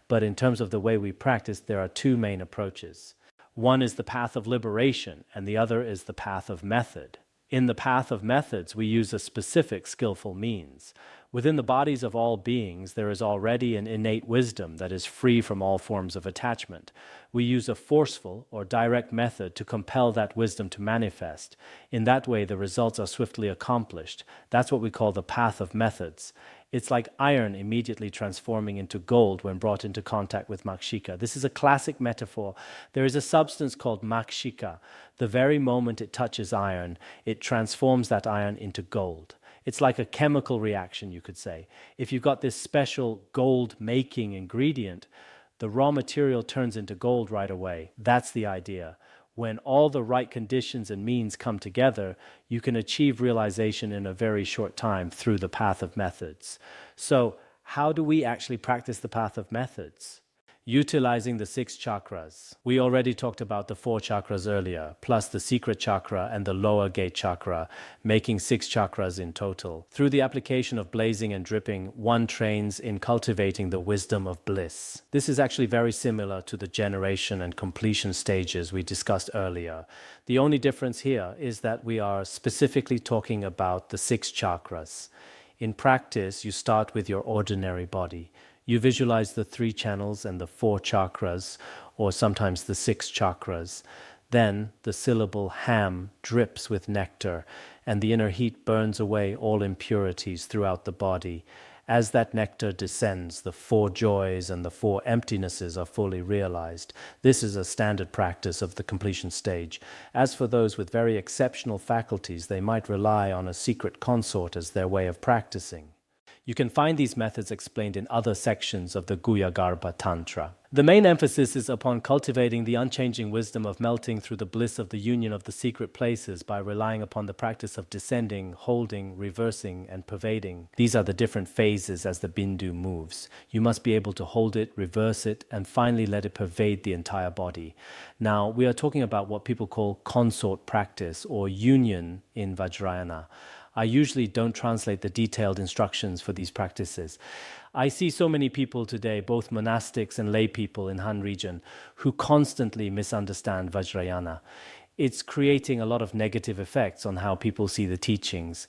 But in terms of the way we practice, there are two main approaches. One is the path of liberation, and the other is the path of method. In the path of methods, we use a specific skillful means. Within the bodies of all beings, there is already an innate wisdom that is free from all forms of attachment. We use a forceful or direct method to compel that wisdom to manifest. In that way, the results are swiftly accomplished. That's what we call the path of methods. It's like iron immediately transforming into gold when brought into contact with makshika. This is a classic metaphor. There is a substance called makshika. The very moment it touches iron, it transforms that iron into gold. It's like a chemical reaction, you could say. If you've got this special gold-making ingredient, the raw material turns into gold right away. That's the idea. When all the right conditions and means come together, you can achieve realization in a very short time through the path of methods. So, how do we actually practice the path of methods? Utilizing the 6 chakras. We already talked about the 4 chakras earlier, plus the secret chakra and the lower gate chakra, making 6 chakras in total. Through the application of blazing and dripping, one trains in cultivating the wisdom of bliss. This is actually very similar to the generation and completion stages we discussed earlier. The only difference here is that we are specifically talking about the 6 chakras. In practice, you start with your ordinary body. You visualize the 3 channels and the 4 chakras, or sometimes the 6 chakras. Then the syllable ham drips with nectar, and the inner heat burns away all impurities throughout the body. As that nectar descends, the 4 joys and the 4 emptinesses are fully realized. This is a standard practice of the completion stage. As for those with very exceptional faculties, they might rely on a secret consort as their way of practicing. You can find these methods explained in other sections of the Guhyagarbha Tantra. The main emphasis is upon cultivating the unchanging wisdom of melting through the bliss of the union of the secret places by relying upon the practice of descending, holding, reversing, and pervading. These are the different phases as the bindu moves. You must be able to hold it, reverse it, and finally let it pervade the entire body. Now, we are talking about what people call consort practice or union in Vajrayana. I usually don't translate the detailed instructions for these practices. I see so many people today, both monastics and lay people in Han region, who constantly misunderstand Vajrayana. It's creating a lot of negative effects on how people see the teachings.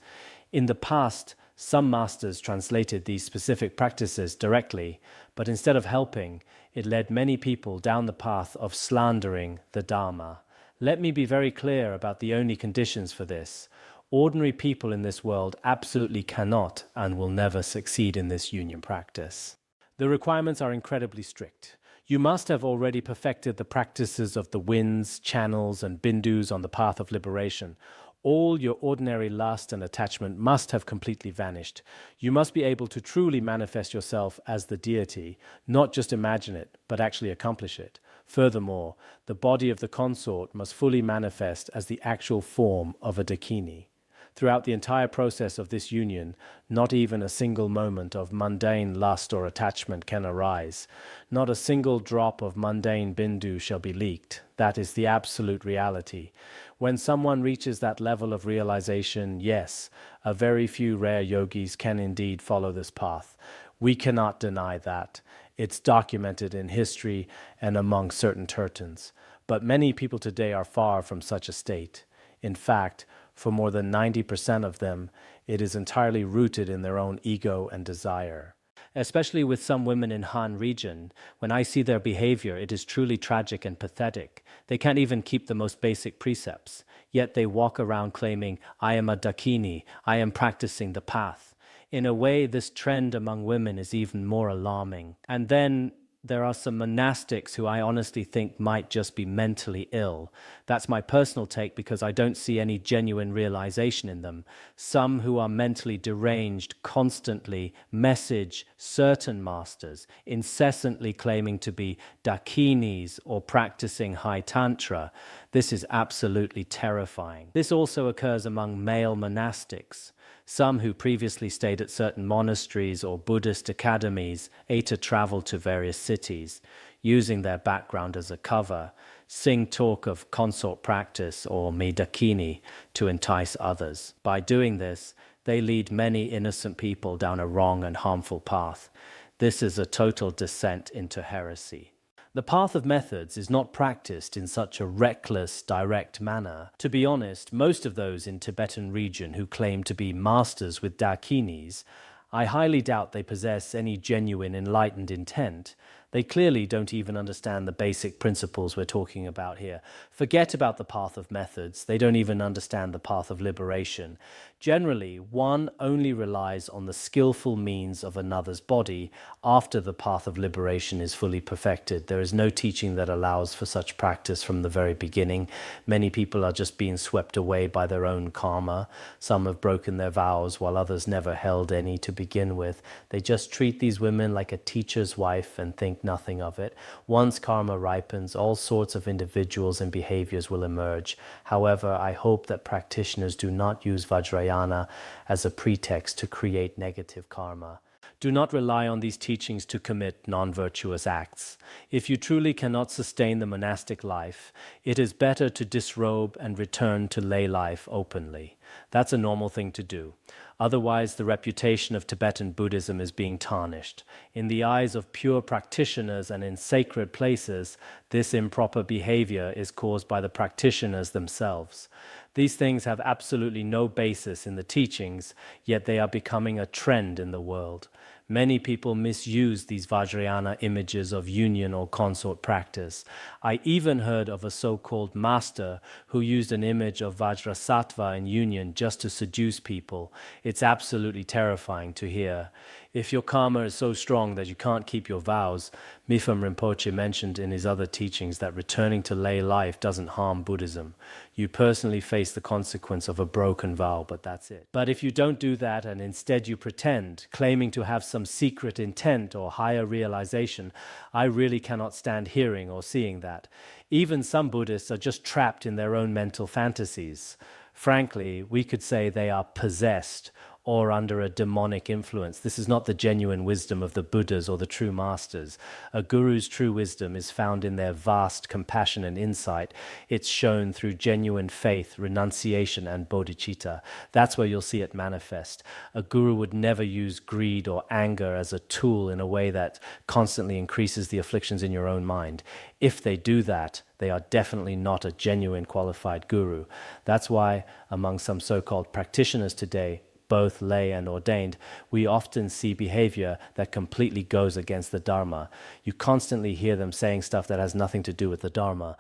In the past, some masters translated these specific practices directly, but instead of helping, it led many people down the path of slandering the Dharma. Let me be very clear about the only conditions for this. Ordinary people in this world absolutely cannot and will never succeed in this union practice. The requirements are incredibly strict. You must have already perfected the practices of the winds, channels, and bindus on the path of liberation. All your ordinary lust and attachment must have completely vanished. You must be able to truly manifest yourself as the deity, not just imagine it, but actually accomplish it. Furthermore, the body of the consort must fully manifest as the actual form of a dakini. Throughout the entire process of this union, not even a single moment of mundane lust or attachment can arise. Not a single drop of mundane bindu shall be leaked. That is the absolute reality. When someone reaches that level of realization, yes, a very few rare yogis can indeed follow this path. We cannot deny that. It's documented in history and among certain tertons. But many people today are far from such a state. In fact, for more than 90% of them, it is entirely rooted in their own ego and desire. Especially with some women in Han region, when I see their behavior, it is truly tragic and pathetic. They can't even keep the most basic precepts, yet they walk around claiming, I am a Dakini, I am practicing the path. In a way, this trend among women is even more alarming. And then there are some monastics who I honestly think might just be mentally ill. That's my personal take because I don't see any genuine realization in them. Some who are mentally deranged constantly message certain masters, incessantly claiming to be dakinis or practicing high tantra. This is absolutely terrifying. This also occurs among male monastics. Some who previously stayed at certain monasteries or Buddhist academies to travel to various cities, using their background as a cover, sing talk of consort practice or medakini to entice others. By doing this, they lead many innocent people down a wrong and harmful path. This is a total descent into heresy. The path of methods is not practiced in such a reckless, direct manner. To be honest, most of those in Tibetan region who claim to be masters with dakinis, I highly doubt they possess any genuine enlightened intent. They clearly don't even understand the basic principles we're talking about here. Forget about the path of methods. They don't even understand the path of liberation. Generally, one only relies on the skillful means of another's body after the path of liberation is fully perfected. There is no teaching that allows for such practice from the very beginning. Many people are just being swept away by their own karma. Some have broken their vows while others never held any to begin with. They just treat these women like a teacher's wife and think nothing of it. Once karma ripens, all sorts of individuals and behaviors will emerge. However, I hope that practitioners do not use Vajrayana as a pretext to create negative karma. Do not rely on these teachings to commit non-virtuous acts. If you truly cannot sustain the monastic life, it is better to disrobe and return to lay life openly. That's a normal thing to do. Otherwise, the reputation of Tibetan Buddhism is being tarnished. In the eyes of pure practitioners and in sacred places, this improper behavior is caused by the practitioners themselves. These things have absolutely no basis in the teachings, yet they are becoming a trend in the world. Many people misuse these Vajrayana images of union or consort practice. I even heard of a so-called master who used an image of Vajrasattva in union just to seduce people. It's absolutely terrifying to hear. If your karma is so strong that you can't keep your vows, Mifam Rinpoche mentioned in his other teachings that returning to lay life doesn't harm Buddhism. You personally face the consequence of a broken vow, but that's it. But if you don't do that and instead you pretend, claiming to have some secret intent or higher realization, I really cannot stand hearing or seeing that. Even some Buddhists are just trapped in their own mental fantasies. Frankly, we could say they are possessed or under a demonic influence. This is not the genuine wisdom of the Buddhas or the true masters. A guru's true wisdom is found in their vast compassion and insight. It's shown through genuine faith, renunciation, and bodhicitta. That's where you'll see it manifest. A guru would never use greed or anger as a tool in a way that constantly increases the afflictions in your own mind. If they do that, they are definitely not a genuine qualified guru. That's why among some so-called practitioners today, both lay and ordained, we often see behavior that completely goes against the Dharma. You constantly hear them saying stuff that has nothing to do with the Dharma.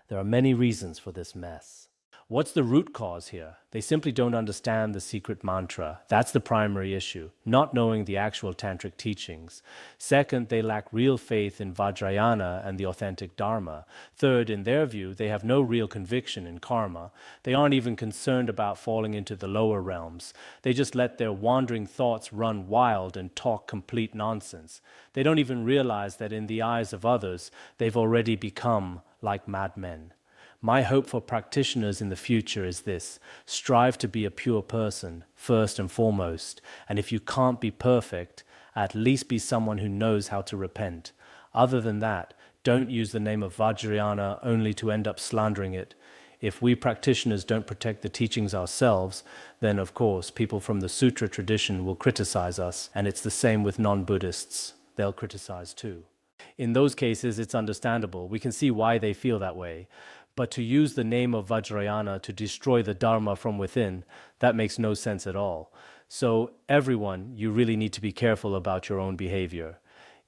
There are many reasons for this mess. What's the root cause here? They simply don't understand the secret mantra. That's the primary issue, not knowing the actual tantric teachings. Second, they lack real faith in Vajrayana and the authentic Dharma. Third, in their view, they have no real conviction in karma. They aren't even concerned about falling into the lower realms. They just let their wandering thoughts run wild and talk complete nonsense. They don't even realize that in the eyes of others, they've already become like madmen. My hope for practitioners in the future is this: strive to be a pure person, first and foremost, and if you can't be perfect, at least be someone who knows how to repent. Other than that, don't use the name of Vajrayana only to end up slandering it. If we practitioners don't protect the teachings ourselves, then of course people from the sutra tradition will criticize us, and it's the same with non-Buddhists. They'll criticize too. In those cases, it's understandable. We can see why they feel that way. But to use the name of Vajrayana to destroy the Dharma from within, that makes no sense at all. So everyone, you really need to be careful about your own behavior.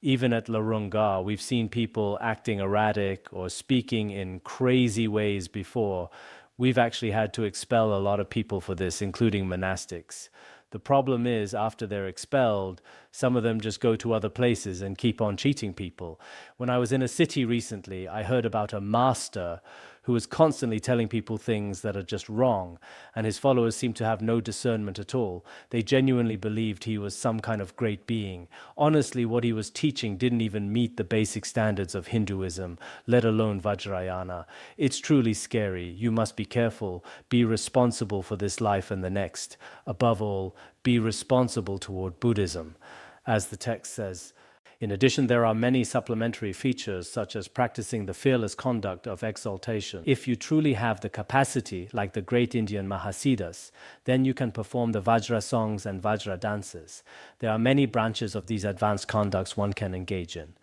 Even at Larunga, we've seen people acting erratic or speaking in crazy ways before. We've actually had to expel a lot of people for this, including monastics. The problem is, after they're expelled, some of them just go to other places and keep on cheating people. When I was in a city recently, I heard about a master who was constantly telling people things that are just wrong, and his followers seemed to have no discernment at all. They genuinely believed he was some kind of great being. Honestly, what he was teaching didn't even meet the basic standards of Hinduism, let alone Vajrayana. It's truly scary. You must be careful. Be responsible for this life and the next. Above all, be responsible toward Buddhism. As the text says, in addition, there are many supplementary features, such as practicing the fearless conduct of exaltation. If you truly have the capacity, like the great Indian Mahasiddhas, then you can perform the Vajra songs and Vajra dances. There are many branches of these advanced conducts one can engage in.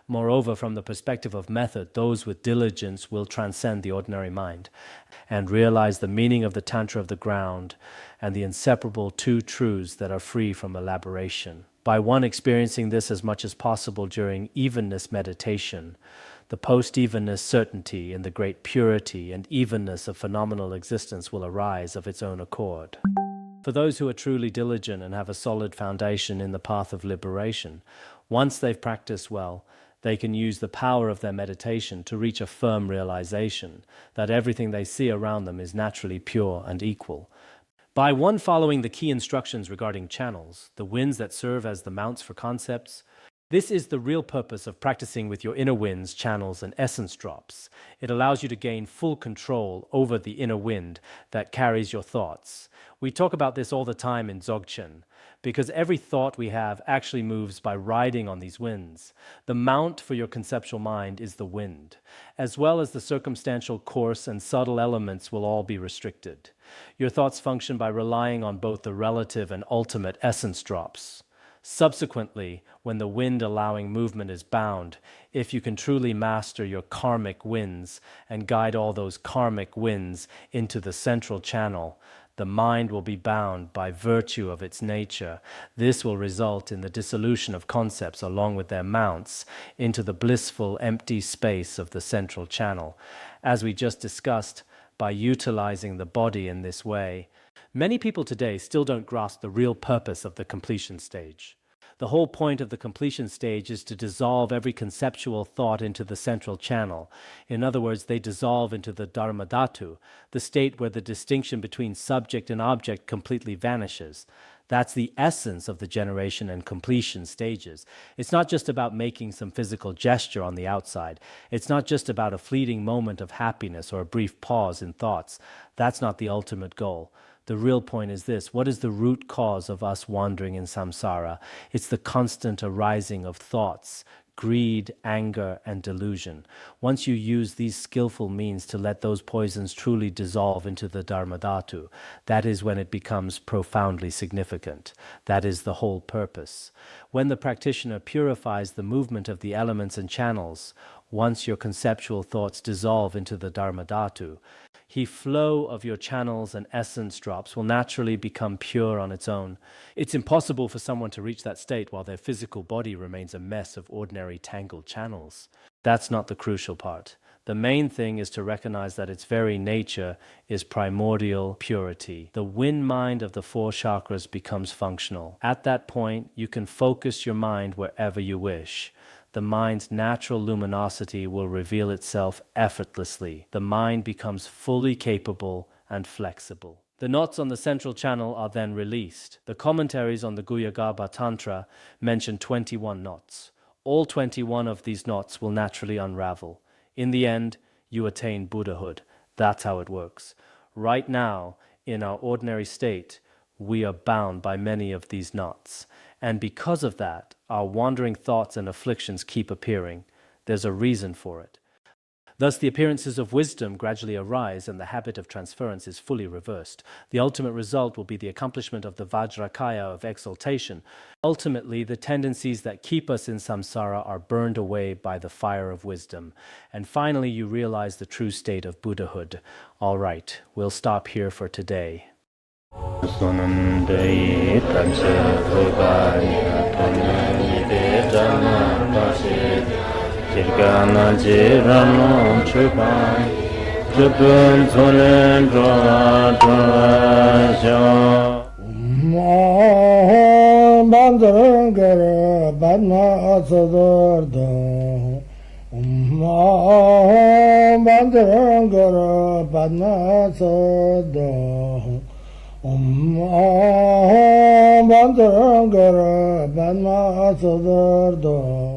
Moreover, from the perspective of method, those with diligence will transcend the ordinary mind and realize the meaning of the Tantra of the ground and the inseparable two truths that are free from elaboration. By one experiencing this as much as possible during evenness meditation, the post-evenness certainty in the great purity and evenness of phenomenal existence will arise of its own accord. For those who are truly diligent and have a solid foundation in the path of liberation, once they've practiced well, they can use the power of their meditation to reach a firm realization that everything they see around them is naturally pure and equal. By one following the key instructions regarding channels, the winds that serve as the mounts for concepts, this is the real purpose of practicing with your inner winds, channels, and essence drops. It allows you to gain full control over the inner wind that carries your thoughts. We talk about this all the time in Dzogchen, because every thought we have actually moves by riding on these winds. The mount for your conceptual mind is the wind, as well as the circumstantial, coarse, and subtle elements will all be restricted. Your thoughts function by relying on both the relative and ultimate essence drops. Subsequently, when the wind allowing movement is bound, if you can truly master your karmic winds and guide all those karmic winds into the central channel, the mind will be bound by virtue of its nature. This will result in the dissolution of concepts along with their mounts into the blissful empty space of the central channel. As we just discussed, by utilizing the body in this way, many people today still don't grasp the real purpose of the completion stage. The whole point of the completion stage is to dissolve every conceptual thought into the central channel. In other words, they dissolve into the Dharmadhatu, the state where the distinction between subject and object completely vanishes. That's the essence of the generation and completion stages. It's not just about making some physical gesture on the outside. It's not just about a fleeting moment of happiness or a brief pause in thoughts. That's not the ultimate goal. The real point is this: what is the root cause of us wandering in samsara? It's the constant arising of thoughts, greed, anger, and delusion. Once you use these skillful means to let those poisons truly dissolve into the Dharmadhatu, that is when it becomes profoundly significant. That is the whole purpose. When the practitioner purifies the movement of the elements and channels, once your conceptual thoughts dissolve into the Dharmadhatu, the flow of your channels and essence drops will naturally become pure on its own. It's impossible for someone to reach that state while their physical body remains a mess of ordinary tangled channels. That's not the crucial part. The main thing is to recognize that its very nature is primordial purity. The wind mind of the four chakras becomes functional. At that point, you can focus your mind wherever you wish. The mind's natural luminosity will reveal itself effortlessly. The mind becomes fully capable and flexible. The knots on the central channel are then released. The commentaries on the Guhyagarbha Tantra mention 21 knots. All 21 of these knots will naturally unravel. In the end, you attain Buddhahood. That's how it works. Right now, in our ordinary state, we are bound by many of these knots. And because of that, our wandering thoughts and afflictions keep appearing. There's a reason for it. Thus, the appearances of wisdom gradually arise and the habit of transference is fully reversed. The ultimate result will be the accomplishment of the Vajrakaya of exaltation. Ultimately, the tendencies that keep us in samsara are burned away by the fire of wisdom. And finally, you realize the true state of Buddhahood. All right, we'll stop here for today. Bandara Banma Sodargye